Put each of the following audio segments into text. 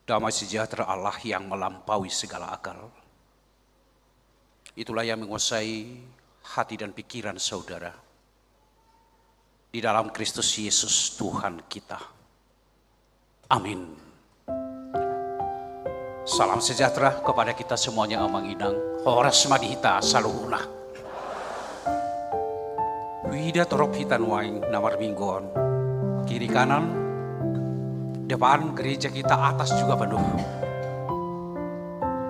damai sejahtera Allah yang melampaui segala akal. Itulah yang menguasai hati dan pikiran saudara. Di dalam Kristus Yesus Tuhan kita. Amin. Salam sejahtera kepada kita semuanya amang inang. Horas madihita saluhuna. Wida torop hitan waing namar mingguan. Kiri kanan, depan gereja kita atas juga penuh.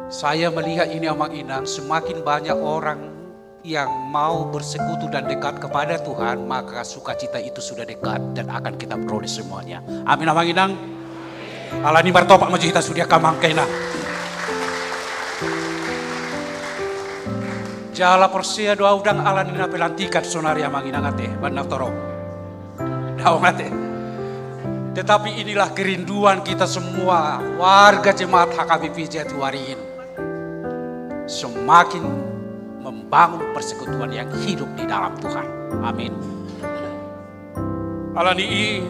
Saya melihat ini amang inang, semakin banyak orang yang mau bersekutu dan dekat kepada Tuhan, maka sukacita itu sudah dekat dan akan kita peroleh semuanya. Amin amang inang. Allah ni bartopak maju kita sudia kamang kena. Jala persia doa udang Allah ni pelantikan sonari amang inang ate, bandar torok. Daung ate. Tetapi inilah kerinduan kita semua, warga jemaat HKBP Jatiwaringin. Semakin membangun persekutuan yang hidup di dalam Tuhan. Amin. Alani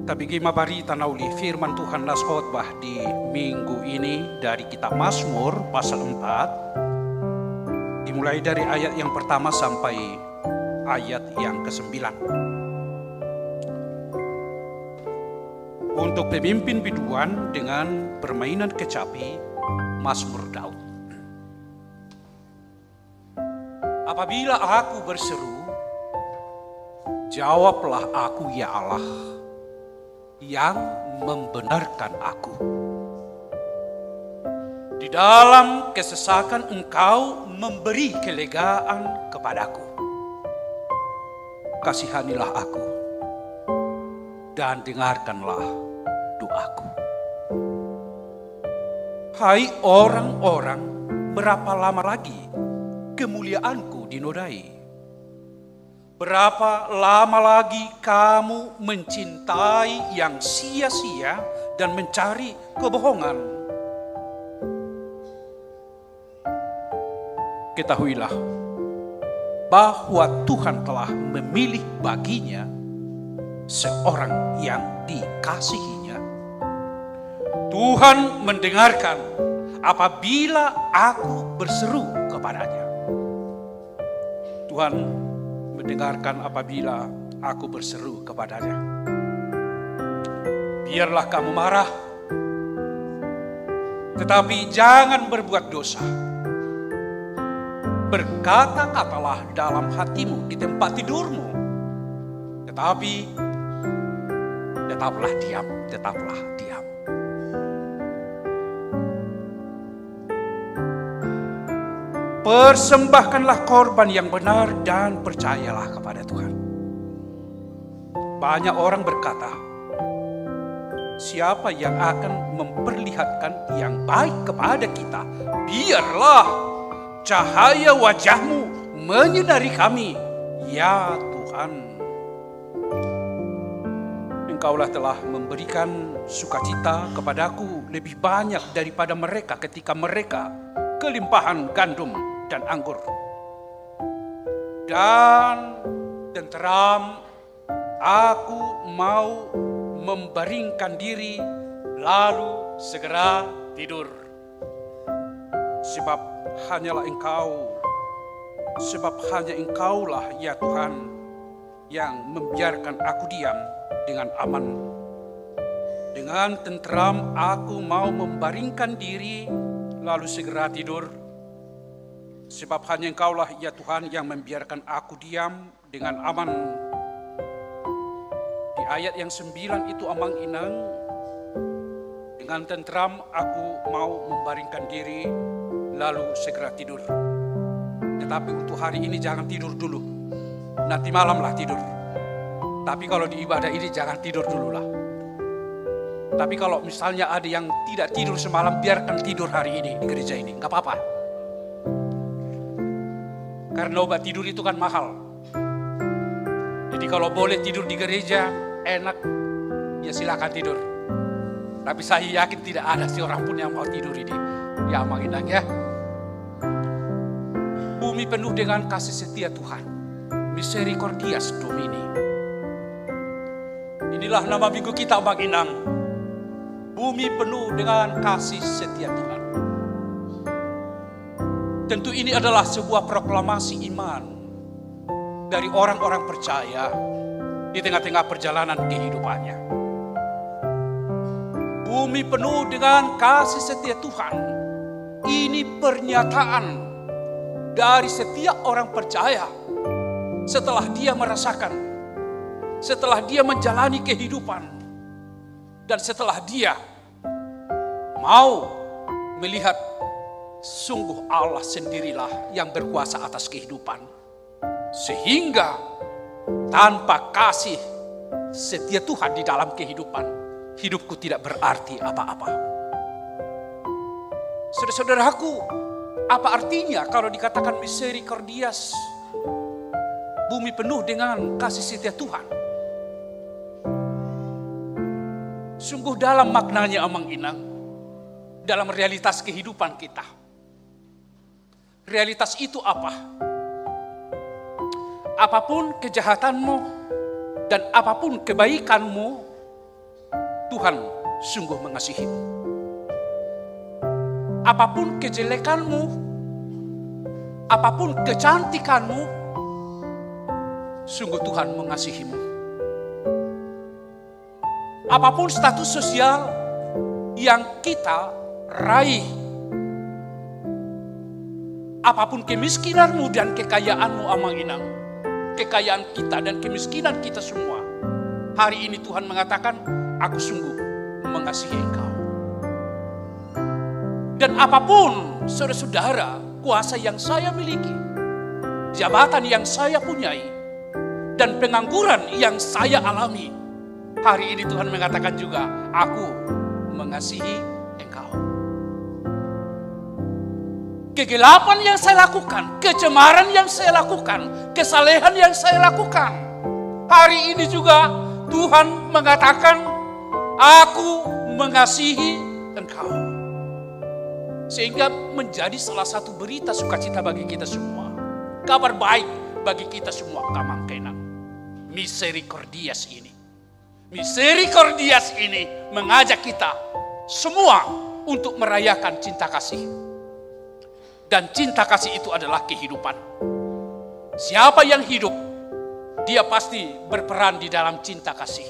tapi gima bari tanauli firman Tuhan nas khotbah di minggu ini dari kitab Mazmur pasal 4. Dimulai dari ayat yang pertama sampai ayat yang ke-9. Untuk pemimpin biduan dengan permainan kecapi, Mazmur Daud. Apabila aku berseru, jawablah aku ya Allah yang membenarkan aku. Di dalam kesesakan Engkau memberi kelegaan kepadaku. Kasihanilah aku dan dengarkanlah doaku. Hai orang-orang, berapa lama lagi kemuliaanku dinodai? Berapa lama lagi kamu mencintai yang sia-sia dan mencari kebohongan? Ketahuilah bahwa Tuhan telah memilih baginya seorang yang dikasihinya. Tuhan mendengarkan apabila aku berseru kepadanya. Tuhan mendengarkan apabila aku berseru kepadanya. Biarlah kamu marah, tetapi jangan berbuat dosa. Berkata-katalah dalam hatimu di tempat tidurmu, tetapi tetaplah diam, tetaplah diam. Persembahkanlah korban yang benar dan percayalah kepada Tuhan. Banyak orang berkata, siapa yang akan memperlihatkan yang baik kepada kita? Biarlah cahaya wajahmu menyinari kami, ya Tuhan. Engkaulah telah memberikan sukacita kepadaku lebih banyak daripada mereka ketika mereka kelimpahan gandum dan anggur. Dan tenteram aku mau membaringkan diri lalu segera tidur. Sebab hanya Engkaulah ya Tuhan yang membiarkan aku diam dengan aman. Dengan tenteram aku mau membaringkan diri lalu segera tidur. Sebab hanya Engkaulah ya Tuhan yang membiarkan aku diam dengan aman. Di ayat yang 9 itu amang inang, dengan tenteram aku mau membaringkan diri lalu segera tidur. Tetapi untuk hari ini jangan tidur dulu, nanti malamlah tidur. Tapi kalau di ibadah ini jangan tidur dulu lah. Tapi kalau misalnya ada yang tidak tidur semalam, biarkan tidur hari ini di gereja ini, nggak apa-apa. Karena obat tidur itu kan mahal. Jadi kalau boleh tidur di gereja, enak, ya silakan tidur. Tapi saya yakin tidak ada seorang pun yang mau tidur ini. Ya amang inang ya. Bumi penuh dengan kasih setia Tuhan. Misericordias Domini. Inilah nama minggu kita amang inang. Bumi penuh dengan kasih setia Tuhan. Tentu ini adalah sebuah proklamasi iman dari orang-orang percaya di tengah-tengah perjalanan kehidupannya. Bumi penuh dengan kasih setia Tuhan. Ini pernyataan dari setiap orang percaya setelah dia merasakan, setelah dia menjalani kehidupan, dan setelah dia mau melihat sungguh Allah sendirilah yang berkuasa atas kehidupan. Sehingga tanpa kasih setia Tuhan di dalam kehidupan, hidupku tidak berarti apa-apa. Saudara-saudaraku, apa artinya kalau dikatakan misericordias? Bumi penuh dengan kasih setia Tuhan. Sungguh dalam maknanya amang inang, dalam realitas kehidupan kita. Realitas itu apa? Apapun kejahatanmu dan apapun kebaikanmu, Tuhan sungguh mengasihimu. Apapun kejelekanmu, apapun kecantikanmu, sungguh Tuhan mengasihimu. Apapun status sosial yang kita raih, apapun kemiskinanmu dan kekayaanmu amang inang, kekayaan kita dan kemiskinan kita semua, hari ini Tuhan mengatakan, aku sungguh mengasihi engkau. Dan apapun saudara-saudara, kuasa yang saya miliki, jabatan yang saya punyai, dan pengangguran yang saya alami, hari ini Tuhan mengatakan juga, aku mengasihi engkau. Kegelapan yang saya lakukan, kecemaran yang saya lakukan, kesalehan yang saya lakukan, hari ini juga Tuhan mengatakan, aku mengasihi engkau. Sehingga menjadi salah satu berita sukacita bagi kita semua. Kabar baik bagi kita semua kamangkenan. Misericordias ini. Misericordias ini mengajak kita semua untuk merayakan cinta kasih. Dan cinta kasih itu adalah kehidupan. Siapa yang hidup, dia pasti berperan di dalam cinta kasih.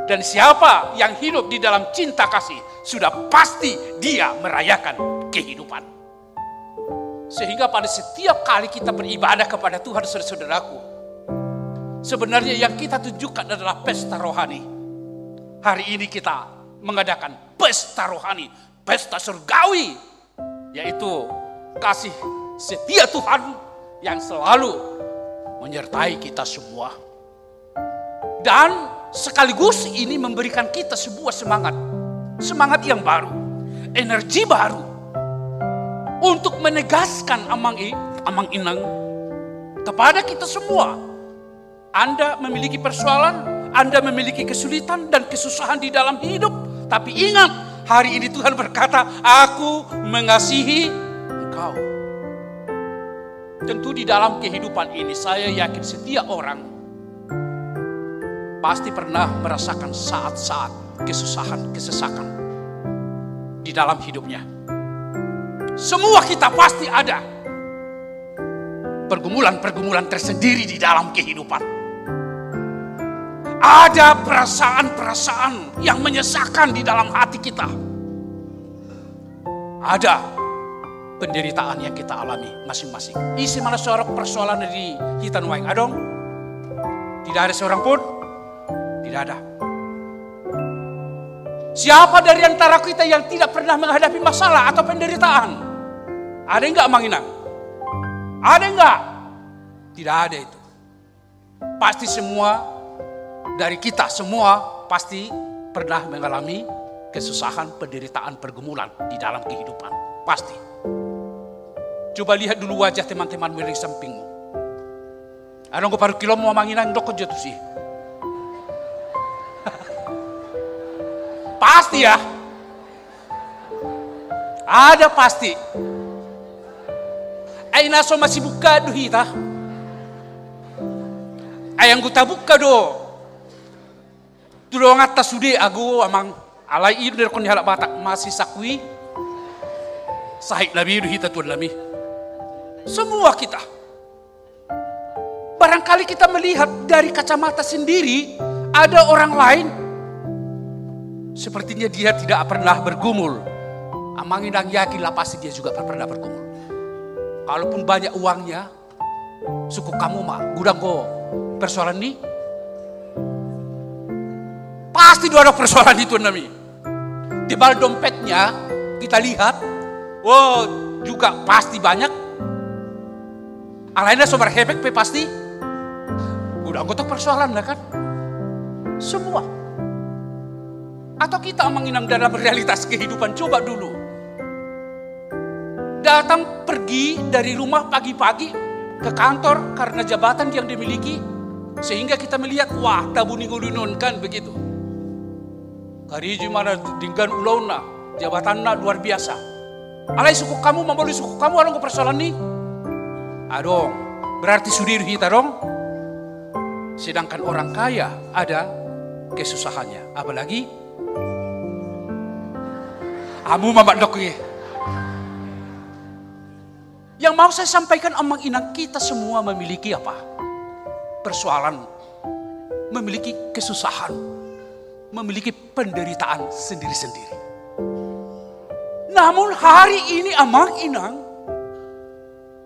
Dan siapa yang hidup di dalam cinta kasih, sudah pasti dia merayakan kehidupan. Sehingga pada setiap kali kita beribadah kepada Tuhan, saudaraku, sebenarnya yang kita tunjukkan adalah pesta rohani. Hari ini kita mengadakan pesta rohani, pesta surgawi, yaitu kasih setia Tuhan yang selalu menyertai kita semua. Dan sekaligus ini memberikan kita sebuah semangat yang baru, energi baru untuk menegaskan amang inang kepada kita semua. Anda memiliki persoalan, Anda memiliki kesulitan dan kesusahan di dalam hidup, tapi ingat, hari ini Tuhan berkata, aku mengasihi engkau. Tentu di dalam kehidupan ini saya yakin setiap orang pasti pernah merasakan saat-saat kesusahan, kesesakan di dalam hidupnya. Semua kita pasti ada pergumulan-pergumulan tersendiri di dalam kehidupan. Ada perasaan-perasaan yang menyesakan di dalam hati kita. Ada penderitaan yang kita alami masing-masing. Isi mana seorang persoalan di hitan waing adong? Tidak ada seorang pun? Tidak ada. Siapa dari antara kita yang tidak pernah menghadapi masalah atau penderitaan? Ada enggak Manginang? Ada enggak? Tidak ada itu. Pasti semua dari kita semua pasti pernah mengalami kesusahan, penderitaan, pergumulan di dalam kehidupan. Pasti. Coba lihat dulu wajah teman-temanmu di sampingmu. Ada nggak paru kilo mau Manginang dok jatuh sih. Pasti ya. Ada pasti. Aina so masih buka duhita. Ayang guta buka do. Tulong atas sude ago amang. Alai idu dari kon halak Batak masih sakui. Sahik nabi idu hita tuan nami. Semua kita. Barangkali kita melihat dari kacamata sendiri, ada orang lain sepertinya dia tidak pernah bergumul. Amang Inang yakin lah pasti dia juga pernah bergumul. Kalaupun banyak uangnya, suku kamu mah gudang go persoalan ini. Pasti ada persoalan itu nami. Di bal dompetnya kita lihat, wow juga pasti banyak. Alainnya sobar hebek pe pasti. Udah anggota persoalan lah kan. Semua. Atau kita menginang dalam realitas kehidupan, coba dulu. Datang pergi dari rumah pagi-pagi ke kantor karena jabatan yang dimiliki. Sehingga kita melihat, wah tabuni ngulunun kan begitu. Kariji mana dengan ulauna, jabatannya luar biasa. Alai suku kamu membeli suku kamu along ke persoalan ini. Adong, berarti sudir kita dong. Sedangkan orang kaya ada kesusahannya. Apalagi amu mamak dok ye. Yang mau saya sampaikan Amang Inang, kita semua memiliki apa? Persoalan, memiliki kesusahan, memiliki penderitaan sendiri-sendiri. Namun hari ini Amang Inang,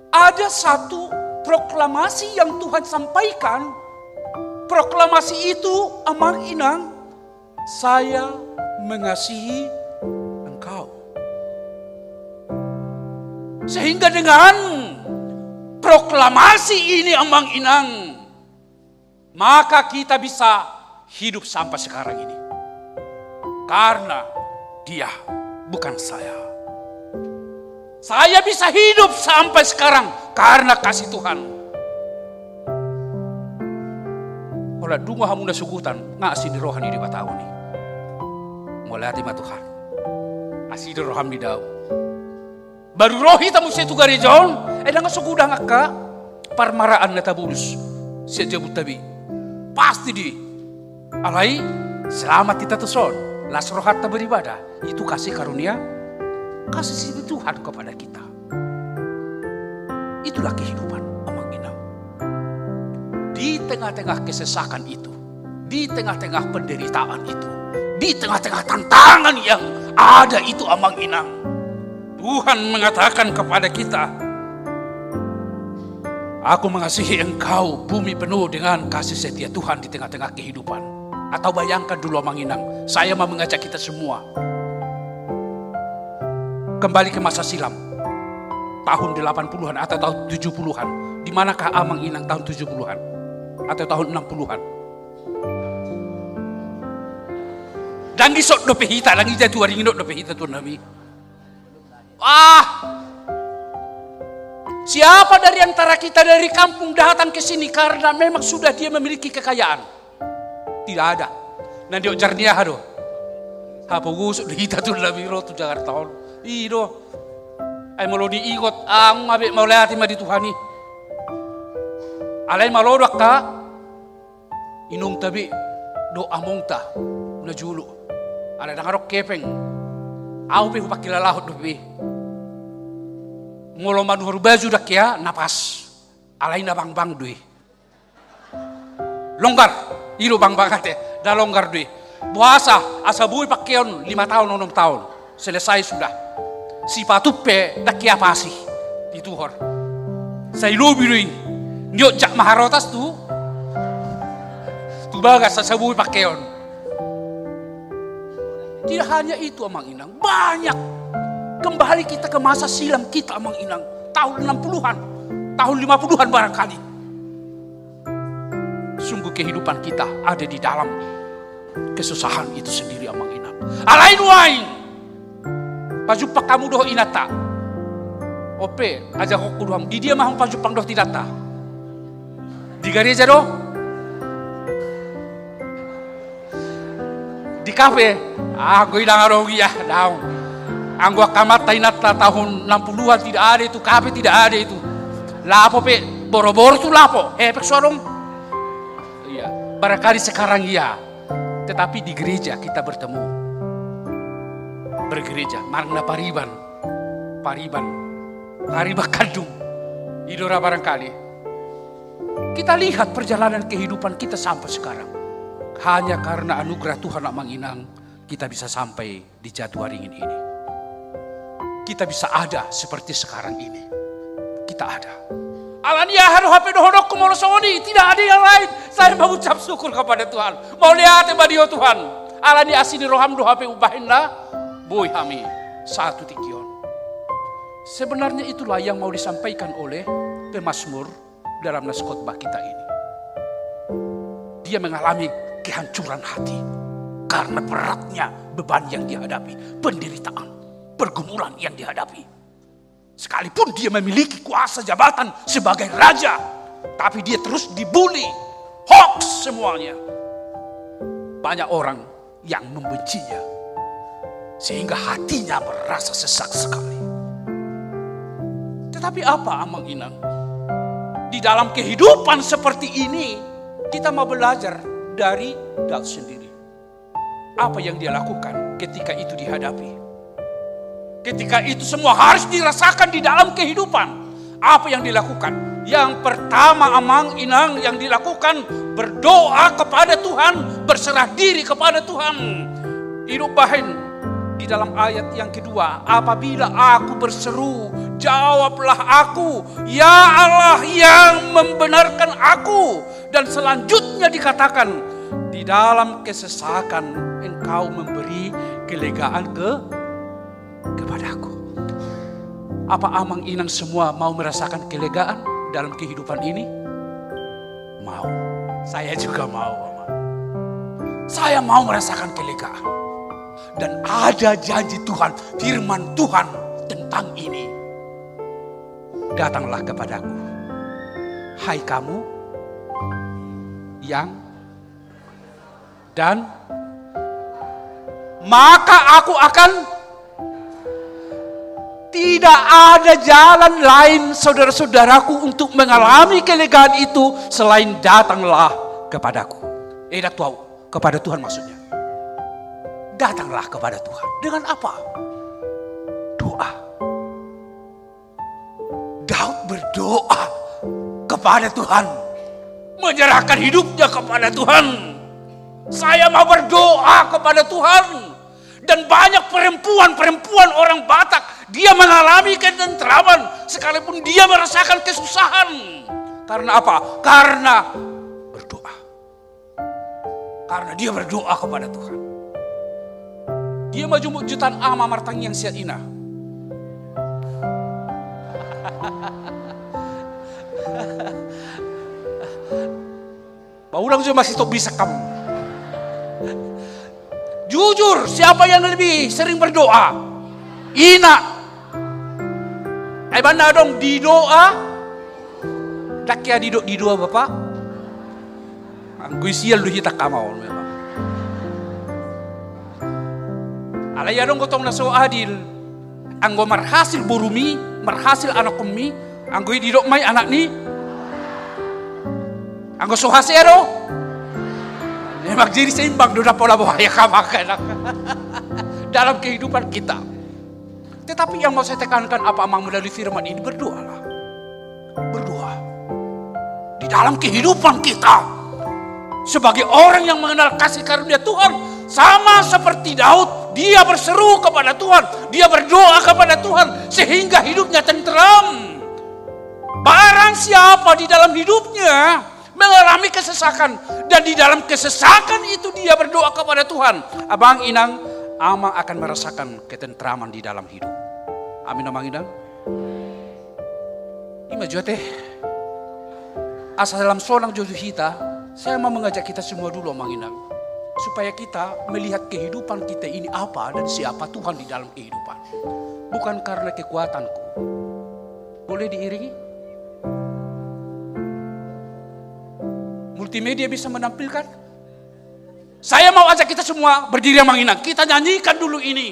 ada satu proklamasi yang Tuhan sampaikan. Proklamasi itu Amang Inang, saya mengasihi engkau. Sehingga dengan proklamasi ini Amang Inang, maka kita bisa hidup sampai sekarang ini. Karena dia, bukan saya. Saya bisa hidup sampai sekarang karena kasih Tuhan. Olah dungo hamuna sugutan ngasih di rohani di batau ni. Mulai hati Tuhan. Asih di rohani dau. Baru rohi tamu setu garejon, edang sugudang akka parmaraan na tabulus. Sejabut tabi. Pasti di alai selamat kita tuson. Las rohat beribadah. Itu kasih karunia, kasih sini Tuhan kepada kita. Itulah kehidupan Amang Inang. Di tengah-tengah kesesakan itu, di tengah-tengah penderitaan itu, di tengah-tengah tantangan yang ada itu Amang Inang, Tuhan mengatakan kepada kita, aku mengasihi engkau, bumi penuh dengan kasih setia Tuhan di tengah-tengah kehidupan. Atau bayangkan dulu Amang Inang, saya mau mengajak kita semua kembali ke masa silam, tahun 80-an atau tahun 70-an. Di manakah Amang Inang tahun 70-an atau tahun 60-an? Dan gisok dope hita, dan ija tuwa ringin dope hita tuan Nabi. Siapa dari antara kita dari kampung datang ke sini karena memang sudah dia memiliki kekayaan? Tidak ada. Nanti ojarnya hado. Apa gusuk hita tuan Nabi ro tu jangan tahun. Ido, ay malo di igot ang mabe maulati ma di Tuhani. Alay malodak ka, inong tabi do among ta na julo. Alay nangarok kepeng, aw pe pakilalahot do pe. Molo manuhur baju dak ya napas, alay na bang dui. Longgar, iro bang ate, da longgar dui. Puasa asabuy pakyon 5 tahun 6 tahun, selesai sudah. Si patupe dak ya pasi di tuhor. Saya lobi dui. Nyo jak maharotas tu bagas sa sabuy pakeon. Tidak hanya itu Amang Inang, banyak. Kembali kita ke masa silam kita Amang Inang, tahun 60-an, tahun 50-an barangkali. Sungguh kehidupan kita ada di dalam kesusahan itu sendiri Amang Inang. Alain wain, pajupak kamu doh inata. Ope, aja kok kuduham. Di dia mah pajupang doh tidak ta. Di gereja doh. Di kafe, gue ilang arogi ya, daun. Anggo kamat tainata tahun 60-an tidak ada itu, kafe tidak ada itu. Lapo pe, boro-boro tuh lapo. Pek suarong. Iya, barangkali sekarang iya. Tetapi di gereja kita bertemu. bergereja. Marna pariban kandung. Idora barangkali. Kita lihat perjalanan kehidupan kita sampai sekarang. Hanya karena anugerah Tuhan Amang Inang, kita bisa sampai di Jatiwaringin ini. Kita bisa ada seperti sekarang ini. Kita ada. Alania haru hape dohodok kumolosoni. Tidak ada yang lain. Saya mau ucap syukur kepada Tuhan. Mau lihat badio Tuhan. Alania asini roham do hape ubahinna. Boy hami satu tikion. Sebenarnya itulah yang mau disampaikan oleh pemazmur dalam nas khotbah kita ini. Dia mengalami kehancuran hati karena beratnya beban yang dihadapi, penderitaan, pergumulan yang dihadapi. Sekalipun dia memiliki kuasa jabatan sebagai raja, tapi dia terus dibully, hoax semuanya. Banyak orang yang membencinya, sehingga hatinya merasa sesak sekali. Tetapi apa Amang Inang? Di dalam kehidupan seperti ini, kita mau belajar dari Daud sendiri. Apa yang dia lakukan ketika itu dihadapi? Ketika itu semua harus dirasakan di dalam kehidupan. Apa yang dilakukan? Yang pertama Amang Inang yang dilakukan, berdoa kepada Tuhan, berserah diri kepada Tuhan. Hidup bahin. Di dalam ayat yang kedua, apabila aku berseru, jawablah aku, ya Allah yang membenarkan aku. Dan selanjutnya dikatakan, di dalam kesesakan engkau memberi kelegaan kepadaku. Apa Amang Inang semua mau merasakan kelegaan dalam kehidupan ini? Mau. Saya juga mau. Saya mau merasakan kelegaan. Dan ada janji Tuhan, firman Tuhan tentang ini. Datanglah kepadaku, hai kamu yang, dan maka aku akan, tidak ada jalan lain saudara-saudaraku untuk mengalami kelegaan itu selain datanglah kepadaku. Dak tahu kepada Tuhan maksudnya. Datanglah kepada Tuhan. Dengan apa? Doa. Daud berdoa kepada Tuhan. Menyerahkan hidupnya kepada Tuhan. Saya mau berdoa kepada Tuhan. Dan banyak perempuan orang Batak, dia mengalami ketentraman sekalipun dia merasakan kesusahan. Karena apa? Karena berdoa. Karena dia berdoa kepada Tuhan. Dia maju jutaan ama martang yang siat ina. Baulang juga masih tok bisa kamu. Jujur, siapa yang lebih sering berdoa? Ina. Banda dong di doa. Dak ya di doa Bapak. Anggu sial lu hita kamau memang. Alaya dong gotong naso adil. Anggo marhasil burumi, marhasil anak kami, anggo didok may anak ni. Anggo sohasero. Memang jadi seimbang do pola bahaya kamakan dalam kehidupan kita. Tetapi yang mau saya tekankan apa Amang melalui firman ini, berdoalah. Berdoa. Di dalam kehidupan kita sebagai orang yang mengenal kasih karunia Tuhan, sama seperti Daud, dia berseru kepada Tuhan, dia berdoa kepada Tuhan sehingga hidupnya tentram. Barang siapa di dalam hidupnya mengalami kesesakan dan di dalam kesesakan itu dia berdoa kepada Tuhan, Abang Inang, Amang akan merasakan ketentraman di dalam hidup. Amin Amang Inang. Ima jote asal dalam sonang jodoh kita, saya mau mengajak kita semua dulu Amang Inang, supaya kita melihat kehidupan kita ini apa dan siapa Tuhan di dalam kehidupan. Bukan karena kekuatanku. Boleh diiringi? Multimedia bisa menampilkan? Saya mau ajak kita semua berdiri Amang Inang. Kita nyanyikan dulu ini.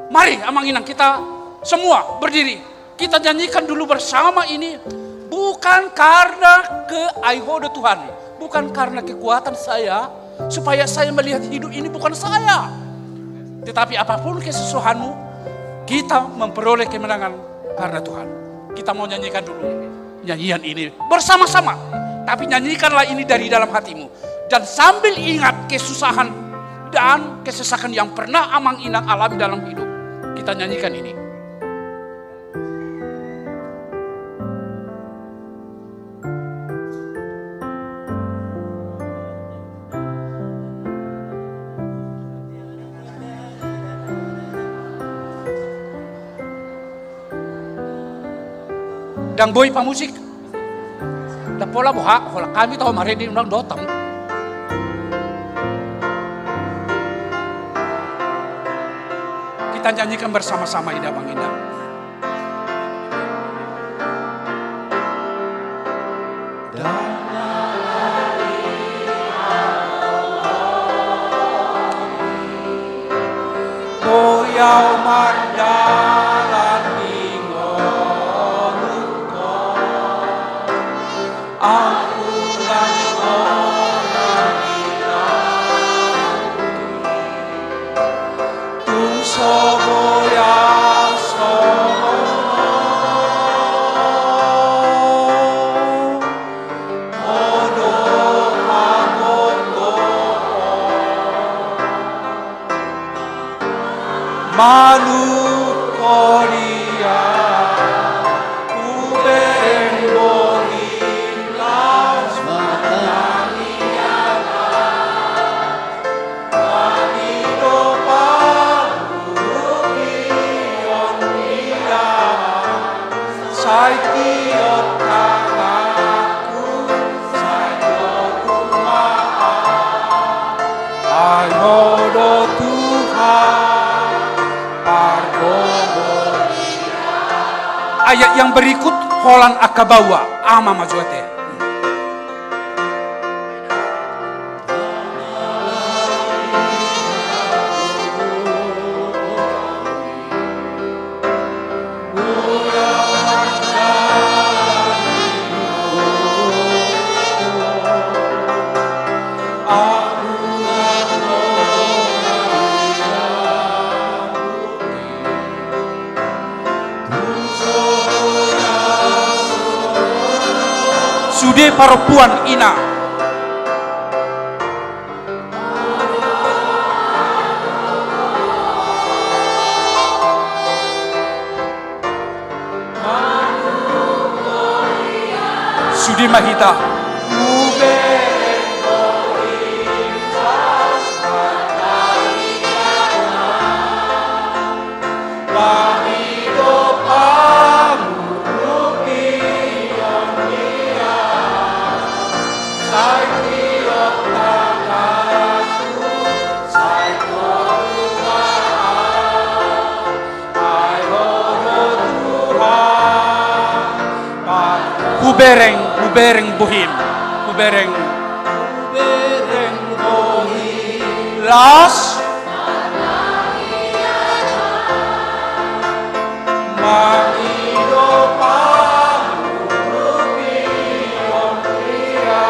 Mari Amang Inang, kita semua berdiri. Kita nyanyikan dulu bersama ini. Bukan karena keaihodo Tuhan. Bukan karena kekuatan saya. Supaya saya melihat hidup ini bukan saya. Tetapi apapun kesusahanmu, kita memperoleh kemenangan karena Tuhan. Kita mau nyanyikan dulu nyanyian ini bersama-sama. Tapi nyanyikanlah ini dari dalam hatimu. Dan sambil ingat kesusahan dan kesesakan yang pernah Amang Inang alami dalam hidup. Kita nyanyikan ini. Dan boy pamusik. Dan pola boha, pola kami tahu mari di undang dotang. Kita nyanyikan bersama-sama Ida Bang Indah. Boyau mardalan ingorutko, aku dan orang inang tungso Manu Korea Uben Bohi Lasmananiana Manido Parubion Ida Saitiot Tangaku Saitiot Kumaha Ayodo Tuhan. Ayat yang berikut Holan Akabawa ama majuate. Sude Paropuan Ina. Sude Mahita. Kubereng Bohim, Kubereng Bohim, Las Manido Parubion Ria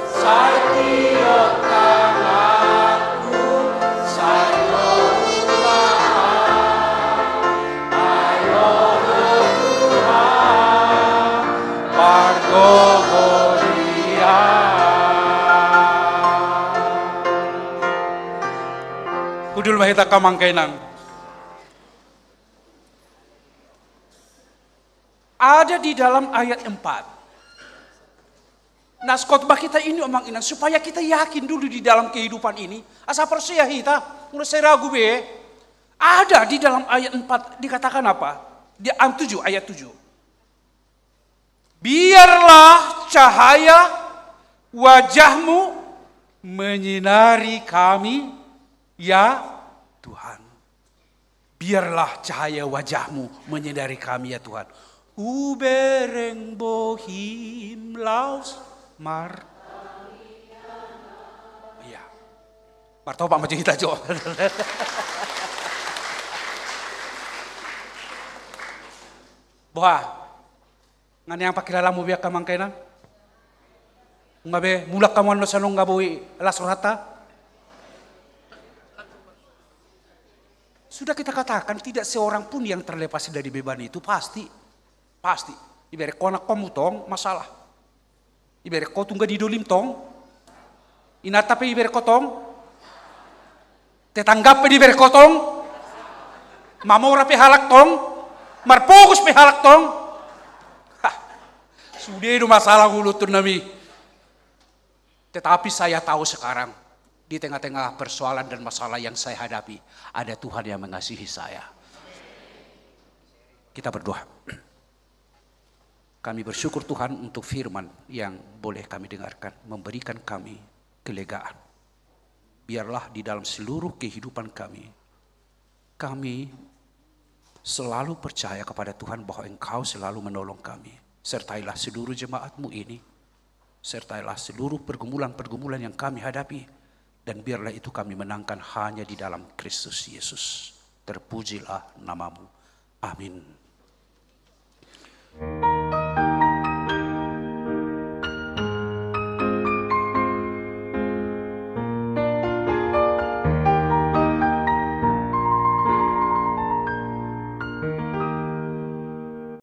Saitiot Tangaku Saitiot Udul Mahita Kamangkainang. Ada di dalam ayat 4. Nah, khotbah kita ini Amang Inang supaya kita yakin dulu di dalam kehidupan ini. Asa persia kita, mulai saya ragu be. Ada di dalam ayat 4 dikatakan apa? Di ayat 7. Biarlah cahaya wajahmu menyinari kami, ya Tuhan. Biarlah cahaya wajahmu menyinari kami, ya Tuhan. Ubereng Bohim Laus Mar. Iya. Marto Pak maju kita jo. Boha. Ngani yang pakilalamu biak kamangkainan? Ngabe mulak kamuan no sanong ngaboy lasurata? Sudah kita katakan tidak seorang pun yang terlepas dari beban itu pasti. Ibere kona komu tong masalah. Ibere ko tungga di dolim tong. Inatape ibere kotong. Tetanggape ibere kotong. Mamora pe halak tong. Marfokus pe halak tong. Sudah itu masalah hulutun nami. Tetapi saya tahu sekarang, di tengah-tengah persoalan dan masalah yang saya hadapi, ada Tuhan yang mengasihi saya. Kita berdoa. Kami bersyukur Tuhan untuk firman yang boleh kami dengarkan, memberikan kami kelegaan. Biarlah di dalam seluruh kehidupan kami selalu percaya kepada Tuhan bahwa Engkau selalu menolong kami. Sertailah seluruh jemaat-Mu ini. Sertailah seluruh pergumulan-pergumulan yang kami hadapi. Dan biarlah itu kami menangkan hanya di dalam Kristus Yesus. Terpujilah nama-Mu. Amin.